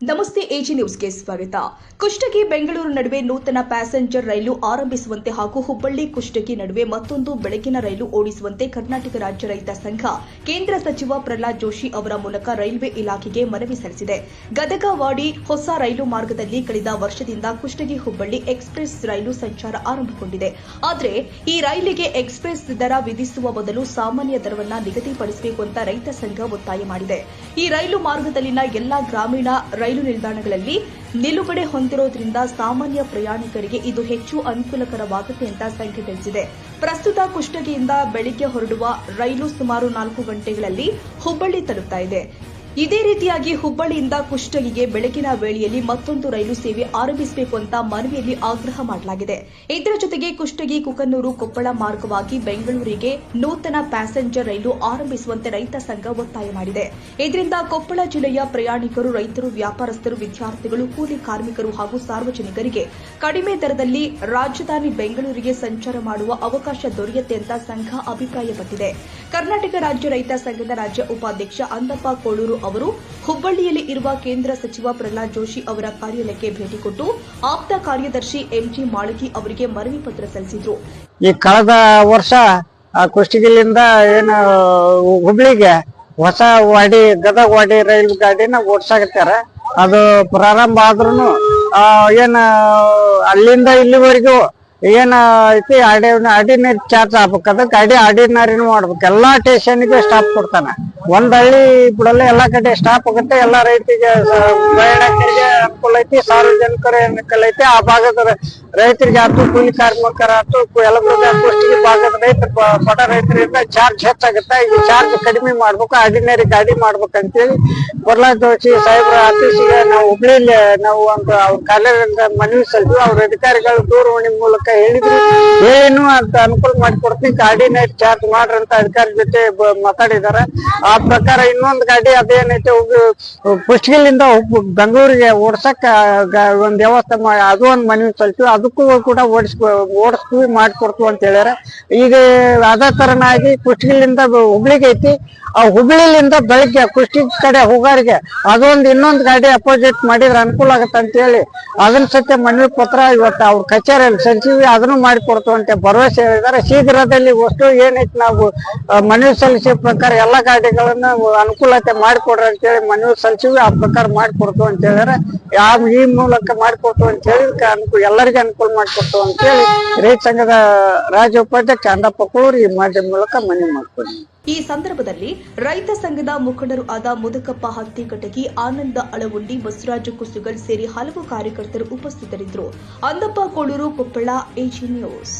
ನಮಸ್ತೆ ಎಜಿ ನ್ಯೂಸ್ಗೆ ಸ್ವಾಗತ. ಕುಷ್ಟಗಿ ಬೆಂಗಳೂರು ನಡುವೆ ನೂತನ ಪ್ಯಾಸೆಂಜರ್ ರೈಲು ಆರಂಭಿಸುವಂತೆ ಹಾಗೂ ಹುಬ್ಬಳ್ಳಿ ಕುಷ್ಟಗಿ ನಡುವೆ ಮತ್ತೊಂದು ಬೆಳಗಿನ ರೈಲು ಓಡಿಸುವಂತೆ ಕರ್ನಾಟಕ ರಾಜ್ಯ ರೈತ ಸಂಘ ಕೇಂದ್ರ ಸಚಿವ ಪ್ರಹ್ಲಾದ್ ಜೋಶಿ ಅವರ ಮೂಲಕ ರೈಲ್ವೆ ಇಲಾಖೆಗೆ ಮನವಿ ಸಲ್ಲಿಸಿದೆ. ಗದಗ-ವಾಡಿ ಹೊಸ ರೈಲು ಮಾರ್ಗದಲ್ಲಿ ಕಳೆದ ವರ್ಷದಿಂದ ಕುಷ್ಟಗಿ ಹುಬ್ಬಳ್ಳಿ ಎಕ್ಸ್ಪ್ರೆಸ್ ರೈಲು ಸಂಚಾರ ಆರಂಭಗೊಂಡಿದೆ. ಆದರೆ ಈ ರೈಲಿಗೆ ಎಕ್ಸ್ಪ್ರೆಸ್ ದರ ವಿಧಿಸುವ ಬದಲು ಸಾಮಾನ್ಯ ದರವನ್ನು ನಿಗದಿಪಡಿಸಬೇಕು ಅಂತ ರೈತ ಸಂಘ ಒತ್ತಾಯ ಮಾಡಿದೆ. ಈ ರೈಲು ಮಾರ್ಗದಲ್ಲಿನ ಎಲ್ಲಾ ಗ್ರಾಮೀಣ ರೈಲು ನಿಲ್ದಾಣಗಳಲ್ಲಿ ನಿಲುಗಡೆ ಹೊಂದಿರುವುದರಿಂದ ಸಾಮಾನ್ಯ ಪ್ರಯಾಣಿಕರಿಗೆ ಇದು ಹೆಚ್ಚು ಅನುಕೂಲಕರವಾಗುತ್ತೆ ಅಂತ ಸಂಘ ತಿಳಿಸಿದೆ. ಪ್ರಸ್ತುತ ಕುಷ್ಟಗಿಯಿಂದ ಬೆಳಿಗ್ಗೆ ಹೊರಡುವ ರೈಲು ಸುಮಾರು 4 ಗಂಟೆಗಳಲ್ಲಿ ಹುಬ್ಬಳ್ಳಿ ತಲುಪ್ತಾ ಇದೆ. ಇದೇ ರೀತಿಯಾಗಿ ಹುಬ್ಬಳ್ಳಿಯಿಂದ ಕುಷ್ಟಗಿಗೆ ಬೆಳಗಿನ ವೇಳೆಯಲ್ಲಿ ಮತ್ತೊಂದು ರೈಲು ಸೇವೆ ಆರಂಭಿಸಬೇಕು ಅಂತ ಮನವಿಯಲ್ಲಿ ಆಗ್ರಹ ಮಾಡಲಾಗಿದೆ. ಇದರ ಜೊತೆಗೆ ಕುಷ್ಟಗಿ ಕುಕನೂರು ಕೊಪ್ಪಳ ಮಾರ್ಗವಾಗಿ ಬೆಂಗಳೂರಿಗೆ ನೂತನ ಪ್ಯಾಸೆಂಜರ್ ರೈಲು ಆರಂಭಿಸುವಂತೆ ರೈತ ಸಂಘ ಒತ್ತಾಯ ಮಾಡಿದೆ. ಇದರಿಂದ ಕೊಪ್ಪಳ ಜಿಲ್ಲೆಯ ಪ್ರಯಾಣಿಕರು, ರೈತರು, ವ್ಯಾಪಾರಸ್ಥರು, ವಿದ್ಯಾರ್ಥಿಗಳು, ಕೂಲಿ ಕಾರ್ಮಿಕರು ಹಾಗೂ ಸಾರ್ವಜನಿಕರಿಗೆ ಕಡಿಮೆ ದರದಲ್ಲಿ ರಾಜಧಾನಿ ಬೆಂಗಳೂರಿಗೆ ಸಂಚಾರ ಮಾಡುವ ಅವಕಾಶ ದೊರೆಯುತ್ತೆ ಅಂತ ಸಂಘ ಅಭಿಪ್ರಾಯಪಟ್ಟಿದೆ. ಕರ್ನಾಟಕ ರಾಜ್ಯ ರೈತ ಸಂಘದ ರಾಜ್ಯ ಉಪಾಧ್ಯಕ್ಷ ಅಂದಪ್ಪ ಕೋಳೂರು ಅವರು ಹುಬ್ಬಳ್ಳಿಯಲ್ಲಿ ಇರುವ ಕೇಂದ್ರ ಸಚಿವ ಪ್ರಹ್ಲಾದ್ ಜೋಶಿ ಅವರ ಕಾರ್ಯಾಲಯಕ್ಕೆ ಭೇಟಿ ಕೊಟ್ಟು ಆಪ್ತ ಕಾರ್ಯದರ್ಶಿ ಎಂಜಿ ಮಾಳಗಿ ಅವರಿಗೆ ಮನವಿ ಪತ್ರ ಸಲ್ಲಿಸಿದರು. ಈ ಕಳೆದ ವರ್ಷ ಕುಷ್ಟಗಿಲಿಂದ ಏನು ಹುಬ್ಳಿಗೆ ಹೊಸ ವಾಡಿ ಗದಗ-ವಾಡಿ ರೈಲು ಗಾಡಿನ ಓಡಿಸಾಕತ್ತಾರ. ಅದು ಪ್ರಾರಂಭ ಆದ್ರೂ ಏನ ಅಲ್ಲಿಂದ ಇಲ್ಲಿವರೆಗೂ ಏನ ಐತಿ ಆರ್ಡಿನರಿ ಚಾರ್ಜ್ ಆಗ್ಬೇಕದ ಗಾಡಿ ಆರ್ಡಿನರಿನೂ ಮಾಡ್ಬೇಕು. ಎಲ್ಲಾ ಸ್ಟೇಷನ್ಗೆ ಸ್ಟಾಪ್ ಕೊಡ್ತಾನ. ಒಂದ್ ಹಳ್ಳಿ ಬಿಡಲ್ಲ, ಎಲ್ಲಾ ಕಡೆ ಸ್ಟಾಪ್ ಆಗುತ್ತೆ. ಎಲ್ಲಾ ರೈತರಿಗೆ ಪ್ರಯಾಣಿಕರಿಗೆ ಅನುಕೂಲ ಐತಿ, ಸಾರ್ವಜನಿಕರ ಅನುಕೂಲ ಐತಿ. ಆ ಭಾಗದ ರೈತರಿಗೆ ಆಯ್ತು, ಕೂಲಿ ಕಾರ್ಮಿಕರ ಆಯ್ತು, ಯಲಬುರ್ಗಾ ಕುಷ್ಟಗಿ ಭಾಗದ ರೈತರು ಬಡ ರೈತರಿಂದ ಚಾರ್ಜ್ ಹೆಚ್ಚಾಗುತ್ತೆ. ಈ ಚಾರ್ಜ್ ಕಡಿಮೆ ಮಾಡ್ಬೇಕು, ಆರ್ಡಿನರಿ ಗಾಡಿ ಮಾಡ್ಬೇಕಂತೇಳಿ ಪ್ರಹ್ಲಾದ್ ಜೋಶಿ ಸಾಹೇಬ್ರ ಆಫೀಸಿಗೆ ನಾವು ಹುಬ್ಳಿಲಿ ನಾವು ಒಂದು ಅವ್ರ ಕಾರ್ಯಾಲಯದಿಂದ ಮನವಿ ಸಲ್ಲಿದ್ವಿ. ಅವ್ರ ಅಧಿಕಾರಿಗಳು ದೂರವಾಣಿ ಮೂಲಕ ಹೇಳಿದ್ರು, ಏನು ಅಂತ ಅನುಕೂಲ ಮಾಡಿಕೊಡ್ತೀನಿ, ಆರ್ಡಿನರಿ ಚಾರ್ಜ್ ಮಾಡ್ರಂತ ಅಧಿಕಾರಿ ಜೊತೆ ಮಾತಾಡಿದಾರೆ. ಆ ಪ್ರಕಾರ ಇನ್ನೊಂದು ಗಾಡಿ ಅದೇನೈತೆ ಕುಷ್ಟಗಿಲಿಂದ ಬೆಂಗಳೂರಿಗೆ ಓಡ್ಸಕ್ ಒಂದ್ ವ್ಯವಸ್ಥೆ ಮಾಡಿ ಅದು ಒಂದ್ ಮನವಿ ಸಲ್ಲಿಸ್ತೀವಿ. ಅದಕ್ಕೂ ಕೂಡ ಓಡಿಸ್ತೀವಿ, ಮಾಡ್ಕೊಡ್ತೀವಿ ಅಂತ ಹೇಳ್ಯಾರ. ಈಗ ಅದೇ ತರನಾಗಿ ಕುಷ್ಟಗಿಲಿಂದ ಹುಬ್ಳಿಗೆ ಐತಿ. ಆ ಹುಬ್ಳಿಲಿಂದ ಬೆಳಿಗ್ಗೆ ಕುಷ್ಟಗಿ ಕಡೆ ಹೋಗೋರಿಗೆ ಅದೊಂದು ಇನ್ನೊಂದು ಗಾಡಿ ಅಪೋಸಿಟ್ ಮಾಡಿದ್ರೆ ಅನುಕೂಲ ಆಗತ್ತೆ ಅಂತ ಹೇಳಿ ಅದನ್ನ ಸತ್ಯ ಮನವಿ ಪತ್ರ ಇವತ್ತು ಅವ್ರ ಕಚೇರಿಯಲ್ಲಿ ಸಲ್ಲಿಸಿವಿ. ಅದನ್ನು ಮಾಡಿಕೊಡ್ತೀವಿ ಅಂತ ಭರವಸೆ ಹೇಳಿದ್ದಾರೆ. ಶೀಘ್ರದಲ್ಲಿ ವಸ್ತು ಏನೈತಿ ನಾವು ಮನವಿ ಸಲ್ಲಿಸಿದ ಪ್ರಕಾರ ಎಲ್ಲಾ ಗಾಡಿಗಳನ್ನ ಅನುಕೂಲತೆ ಮಾಡಿಕೊಡ್ರಿ ಅಂತ ಹೇಳಿ ಮನವಿ ಸಲ್ಲಿಸಿವಿ. ಆ ಪ್ರಕಾರ ಮಾಡಿಕೊಡ್ತೀವಿ ಅಂತ ಹೇಳಿದ್ರೆ ಈ ಮೂಲಕ ಮಾಡಿಕೊಡ್ತೀವಿ ಅಂತ ಹೇಳಿ ಎಲ್ಲರಿಗೂ ಅನುಕೂಲ ಮಾಡಿಕೊಡ್ತೀವಿ ಅಂತ ಹೇಳಿ ರೈತ ಸಂಘದ ರಾಜ್ಯ ಉಪಾಧ್ಯಕ್ಷ ಅಂದಪ್ಪ ಕೋಳೂರು ಈ ಮಾಧ್ಯಮ ಮೂಲಕ ಮನವಿ ಮಾಡ್ತೀವಿ. ಈ ಸಂದರ್ಭದಲ್ಲಿ ರೈತ ಸಂಘದ ಮುಖಂಡರು ಆದ ಮುದಕಪ್ಪ ಹತ್ತಿಕಟಗಿ, ಆನಂದ ಅಳವುಂಡಿ, ಬಸವರಾಜ ಕುಸುಗಲ್ ಸೇರಿ ಹಲವು ಕಾರ್ಯಕರ್ತರು ಉಪಸ್ಥಿತರಿದ್ದರು. Andappa Koluru, Koppal, AG news.